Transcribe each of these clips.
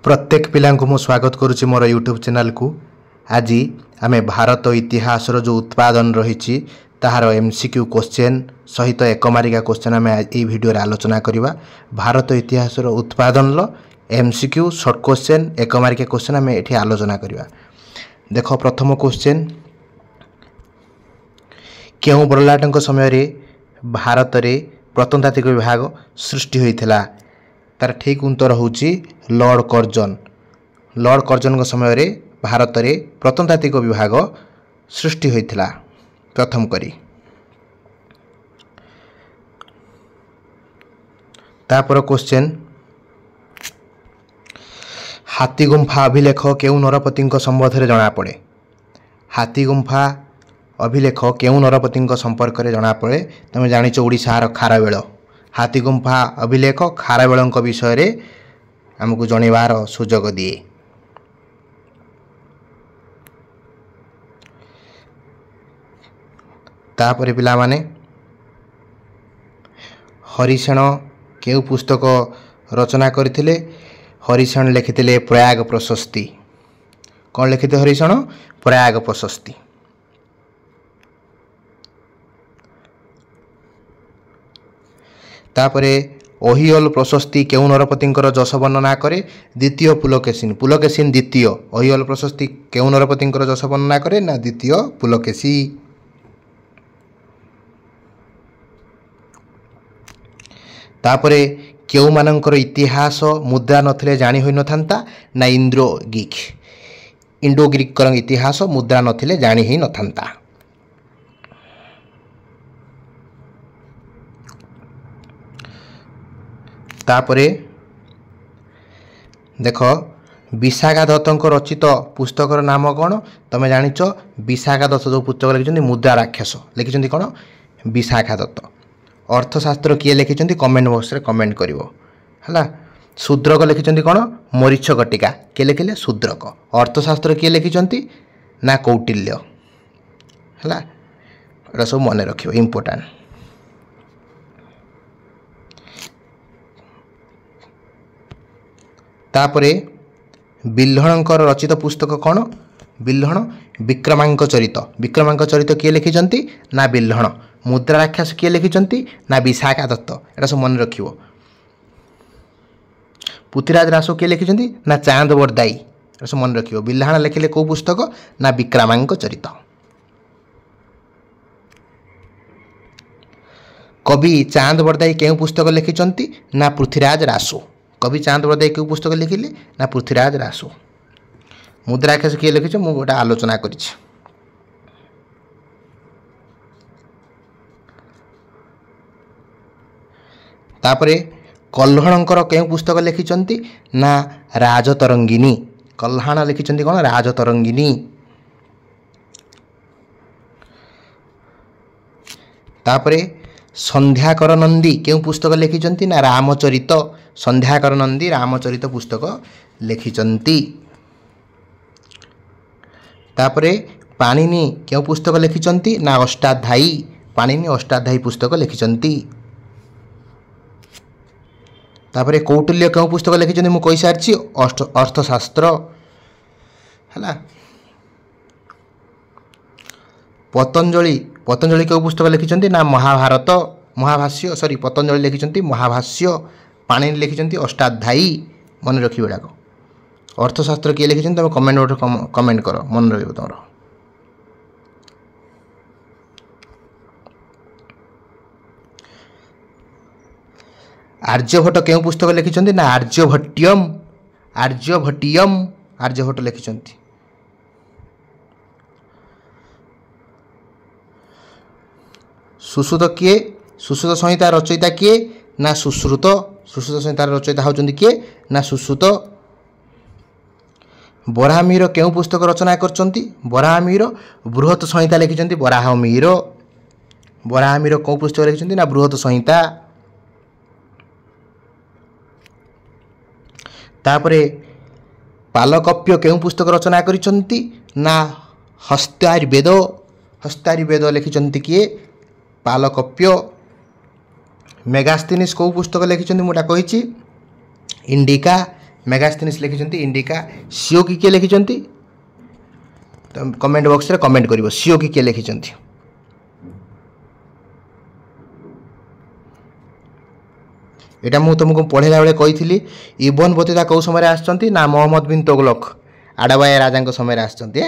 प्रत्येक पिला को स्वागत करुच्ची मोर यूट्यूब चैनल को। आज आमे भारत इतिहास जो उत्पादन रही ताहार एमसीक्यू क्वेश्चन सहित एकमारिका क्वेश्चन आम ये वीडियो रे आलोचना करवा। भारत इतिहास उत्पादन एमसीक्यू शॉर्ट क्वेश्चन एकमारिका क्वेश्चन आम ये आलोचना करवा। देख प्रथम क्वेश्चन, क्यों बरलाटों समय रे भारत रे प्रत्नतात्विक विभाग सृष्टि होइथिला? तार ठीक उत्तर होची लॉर्ड कर्जन। लॉर्ड कर्जन समय रे भारत रे प्रत्नतात्विक विभाग सृष्टि होइथिला प्रथम करी। तापर क्वेश्चन, हाथी गुंफा अभिलेख केउ नरपति संबंध में जना पड़े? हाथी गुंफा अभिलेख केउ नरपति संपर्क में जना पड़े? तुम जानिच ओडिशार खारवेल। हाथी गुंफा अभिलेख खारवेल विषय रे आमको जणवार सुजोग दिए। तापर पिला माने हरिसेन केउ पुस्तक रचना करथिले? हरिसेन लिखिथिले प्रयाग प्रशस्ति। कौन लिखिथे हरिसेन? प्रयाग प्रशस्ति। तापरे ओहिओल प्रशस्ति केउ नरपति जश वर्णना करे? द्वितीय पुलकेशिन। पुलकेशिन द्वितीय। ओहिओल प्रशस्ति केउ नरपति जश वर्णना करे? ना द्वितीय पुलकेशी। तापरे केउ मानकर इतिहास मुद्रा नथिले जानी होई नथांता? ना इंद्रो ग्रीक। इंडो ग्रीक इतिहास मुद्रा नथिले जानी होई नथांता। तापरे देख विशाखा दत्त रचित पुस्तकर नाम कौन? तुम जानिच विशाखा दत्त जो पुस्तक लिखिं मुद्रा राक्षस लिखिं कौन? विशाखा दत्त। अर्थशास्त्र किए लिखिं कमेंट बॉक्स रे कमेंट करिवो हला। शूद्रक लिखिं कौन? मरीच गटिका। किए लिखिले? शूद्रक। अर्थशास्त्र किए लिखिं? ना कौटिल्य हला। एटा सब मन रखियो इम्पोर्टेंट। तापरे बिल्हणकर रचित पुस्तक कौन? बिल्हण विक्रमांक चरित। विक्रमांक चरित किए लिखिं? ना बिल्हण। मुद्रा राक्षस किए लिखिं? ना विशाखा दत्त। एटा सब मन रखियो। पृथ्वीराज रासो किए लिखिं? ना चांद बरदाई। एटा सब मन रखियो। बिल्हण लिखिले को पुस्तक? ना विक्रमांक चरित। कवि चांद बरदाई केउ पुस्तक लिखिं? ना पृथ्वीराज रासो। कवि चांद बरदाई केउ पुस्तक लिखिले? ना पृथ्वीराज रासो। मुद्रा राक्षस किए लिखिं? मु गोटा आलोचना करिछि। तापरे कल्हणकर केउ पुस्तक लिखिं? ना राजतरंगिनी। कल्हाण लिखिं कौन? राजतरंगिनी। तापरे संध्याकर नंदी केउ पुस्तक लिखिं? ना रामचरित। संध्याकर नंदी रामचरित पुस्तक लिखिं। तापरे पाणिनि केउ पुस्तक लिखिं? ना अष्टाध्यायी। पाणिनि अष्टाध्यायी पुस्तक लिखिं। तापरे कौटिल्य केउ पुस्तक लिखिं? मु कहि सारछि अर्थशास्त्र हला। पतंजलि पतंजलि केउ पुस्तक लिखिं? ना महाभारत। महाभाष्य सॉरी पतंजलि लिखिं महाभाष्य। पाणिनि लिखिं अष्टाध्यायी। मन रखियो एटाको। अर्थशास्त्र किए लिखिं? तुम कमेंट बॉक्स कमेंट कर मन रहिबो तमरो। आर्यभट्ट केउ पुस्तक लिखिं? ना आर्यभट्टियम। आर्यभट्टियम आर्यभट्ट लिखिं। सुश्रुत किए? सुश्रुत संहिता रचयिता किए? ना सुश्रुत। सुश्रुत संहितार रचयिता होउचंदी किए? ना सुश्रुत। बराहमिहिर केउ पुस्तक रचना करचंती? बराहमिहिर बृहत संहिता लिखिं। बराहमिहिर बराहमिहिर को पुस्तक लिखिं? ना बृहत संहिता। तापरे पालकप्य केउ पुस्तक रचना करिसंती? ना हस्तायुर्वेद। हस्तायुर्वेद लिखिं किए? पालकप्य। मेगास्थनीस को पुस्तक लिखिं? मुझे कही इंडिका। मेगास्थेनिस लिखिछंती इंडिका सीओ की किए लिखिछंती कमेंट बॉक्स रे कमेंट करिवो सीओ की किए लिखिछंती एटा मु तुमको पढ़ेला बेले कही इब्न बतीता कौ समय आसचंती ना मोहम्मद बिन तुगलक आड़ाबाया राजा समय आसचंती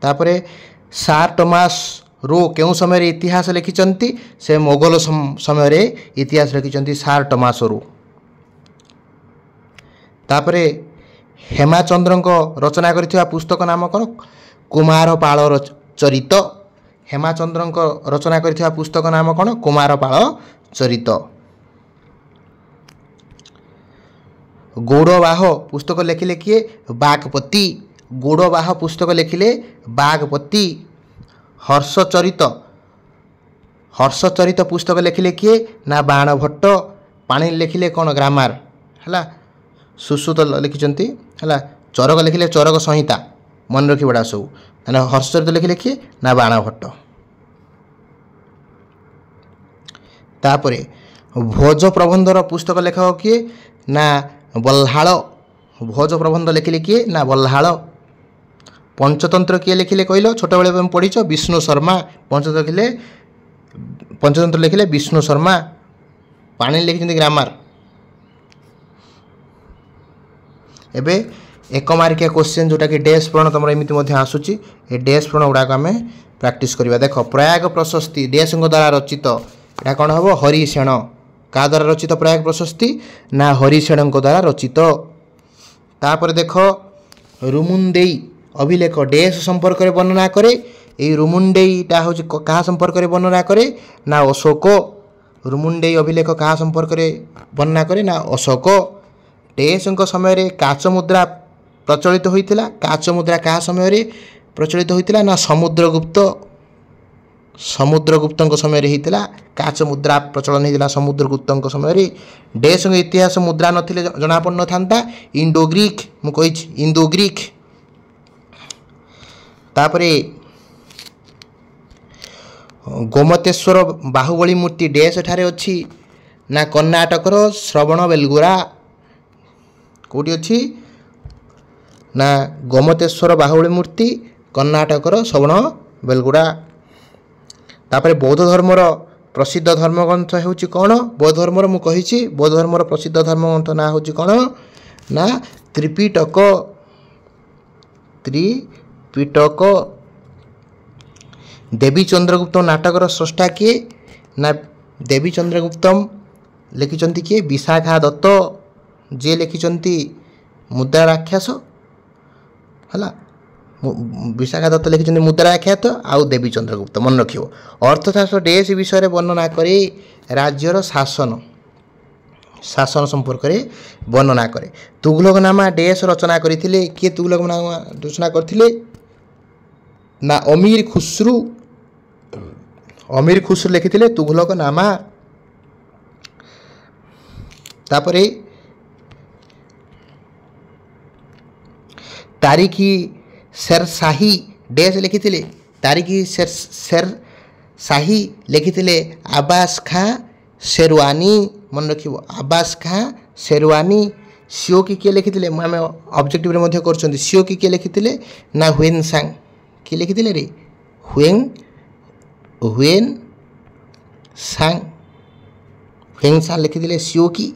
तापरे सार टॉमस रो केउ समय इतिहास लिखिचंती से मोगल समय इतिहास लिखिचंती सार टॉमस रो तापरे हेमाचंद्र रचना करथिबा पुस्तक नाम कौन कुमारपाल चरित हेमाचंद्र रचना करथिबा पुस्तक नाम कौन कुमारपाल चरित गौड़वाह पुस्तक लिखिले किए बागपति गौड़वाह पुस्तक लिखिले बागपति हर्षचरित पुस्तक लिखिले किए ना बाणभट्ट पाणी लिखिले कौन ग्रामार है सुश्रुत लिखिंट है चरक लिखिले चरक संहिता मन रखी बड़ा सब मैंने हर्षचरित लिखिले किए ना बाणभट्ट तापरे भोज प्रबंधर पुस्तक लेखक किए ना बल्हाळ भोज प्रबंध लिखिले किए ना बल्हाळ पंचतंत्र किए लिखिले कहल छोट बेले पढ़ीच विष्णु शर्मा पंचतंत्र लिखिले विष्णु शर्मा पाणी लिखिं ग्रामार एबे एक मार्किया क्वेश्चन जोटा कि डैश प्रण तुम एमती आसूँ ए डैश प्रण गुड़ाक आम प्रैक्टिस करवा देख प्रयाग प्रशस्ति डैश द्वारा रचित यहाँ कौन हम हरिसेण क्या द्वारा रचित प्रयाग प्रशस्ति ना हरिसेण द्वारा रचित तापर देख रुमुंडेई अभिलेख डैश संपर्क में वर्णना करे ये रुमुंडेईटा हूँ क्या संपर्क में वर्णना करे ना अशोक रुमुंडेई अभिलेख क्या संपर्क में वर्णना करे ना अशोक डैश समय काच मुद्रा प्रचलित होता काच मुद्रा क्या समय प्रचलित होता ना समुद्रगुप्त समय होता काच मुद्रा प्रचलन होता समुद्रगुप्त समय डैश इतिहास मुद्रा नथिले जना पड़ न था इंडो ग्रीक मुझे इंडो ग्रीक तापरे गोमतेश्वर बाहुबली मूर्ति डैश ठारे अच्छी ना कर्णाटकर श्रवण बेलगुरा कौटी अच्छी ना गोमतेश्वर बाहुबली मूर्ति कर्णाटकर श्रवण बेलगुरा तापरे बौद्ध धर्मर प्रसिद्ध धर्मग्रंथ होची कौन बौद्ध धर्मर मु कहिछि बौद्ध धर्मर प्रसिद्ध धर्मग्रंथ ना होची कौन ना त्रिपिटक त्रिपिटक देवी चंद्रगुप्त नाटकर स्रष्टा किए ना देवी चंद्रगुप्त लिखिंट किए विशाखा दत्त जे लिखिंट मुद्रा राक्षस है विशाखा दत्त लिखिंट मुद्रा राक्षस आउ देवी चंद्रगुप्त मन रख अर्थशास्त्र डैश विषय वर्णना करे राज्यर शासन शासन संपर्क में वर्णना करे तुगलकनामा डैश रचना करथिले किए तुगलकनामा रचना करथिले ना अमीर खुसरू लिखिथिले तुगलकनामा तापरे तारिखी शेरशाही डैश लिखिथिले तारिखी शेरशाही लिखिथिले आब्बास खां शेरवानी मन रखिबो आब्बास खां शेरवानी सीओ की किए लिखिथिले आम ऑब्जेक्टिव रे मध्य करछन्ती सीओ की किए लिखिथिले ना हुएन सांग किए लिखिथिले रे हुएन सांग लिखिथिले सीओ की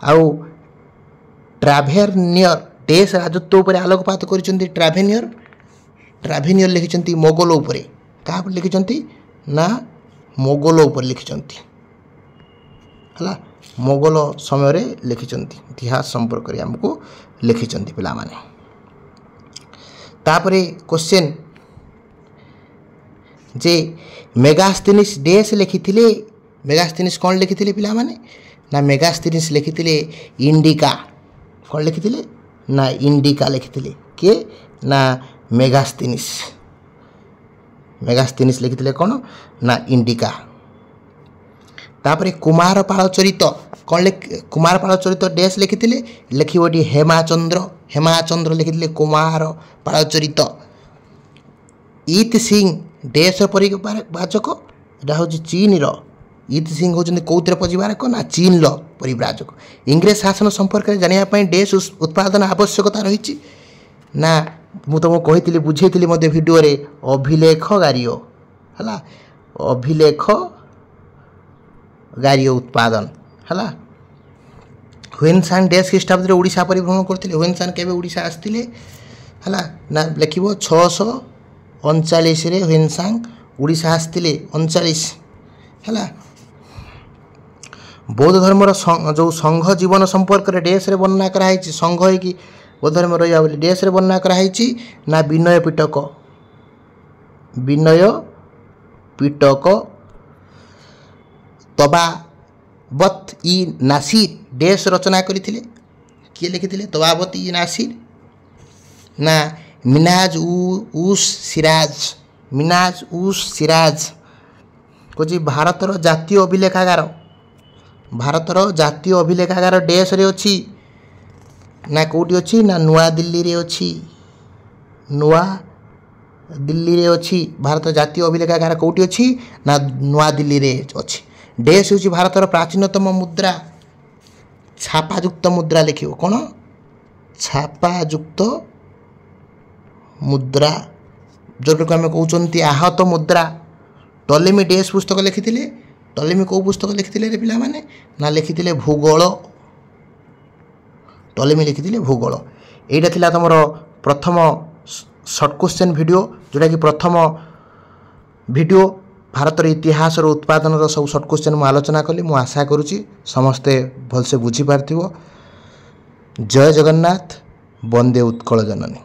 आउ ट्राभेनियर डैश राजत्व उपर आलोकपात करिसेंती ट्राभेनियर लिखिसेंती मोगल उपर क्या लिखिसेंती ना मोगल उपर लिखिसेंती है मोगल समय रे लिखिसेंती इतिहास संपर्क में आमको लिखिसेंती पिला माने तापरे क्वेश्चन जे मेगास्थेनिस डैश लिखिथिले मेगास्थेनिस कौन लिखिथिले पिला माने ना मेगास्थेनिस लिखिथिले इंडिका कौन लिखिथिले ना इंडिका लिखिथिले के ना मेगास्थेनिस लिखिथिले कौन ना इंडिका तापरे कुमारपाल चरित कौन कुमारपाल चरित डैश लिखिथिले लिखिबोटी हेमाचंद्र लिखिथिले कुमारपाल चरित ईत सिंह डैश परिवाचक एटा हूँ चीन ईत सिंह होचंदी कौतिर परिवारक ना चीन परिव्राजक। इंग्रेज शासन संपर्क में जानापी डेस उत्पादन आवश्यकता रही ना मुझे तुमको कही बुझेली भिडियो अभिलेखगारियो है अभिलेखगारियो उत्पादन है। ह्वेनसांग डेस ख्रीष्टाब्द ओडिशा परिभ्रमण करते। ह्वेनसांग केबे ओडिशा आसते है ना लिख 639 ह्वेनसांग ओडिशा आसते 39 है। बौद्ध धर्मर जो संघ जीवन संपर्क में डेस रे वर्णना कराई संघ हो बौद्ध धर्म रहा बोली डेस रे वर्णना कराई ना विनय पिटक तबावत इ नासिर डेस रचना करते किए लिखिते तबावत इ नासिर ना मिनाज उस सिराज कौच भारतर जातीय अभिलेखागार डेस रे अच्छी ना कौटी अच्छी ना नुआ दिल्ली रे अच्छी भारत जातीय अभिलेखागार कौटी अच्छी ना नुआ दिल्ली रे अच्छी। डेस हूँ भारतर प्राचीनतम मुद्रा छापायुक्त मुद्रा लिख कौन छापायुक्त मुद्रा जोटा को आम कहते आहत मुद्रा। टॉलेमी डेस पुस्तक लिखिते टॉलेमी कौ पुस्तक लिखिते पिला माने ना लिखिते भूगोल टॉलेमी लिखिते भूगोल। एटा थिला तमर प्रथम शॉर्ट क्वेश्चन वीडियो जोटा कि प्रथम वीडियो भारतर इतिहास उत्पादन सब शॉर्ट क्वेश्चन मु आलोचना कली। मु आशा करुच्ची समस्ते भलसे बुझी पार्थिबो। जय जगन्नाथ, वंदे उत्कल जननी।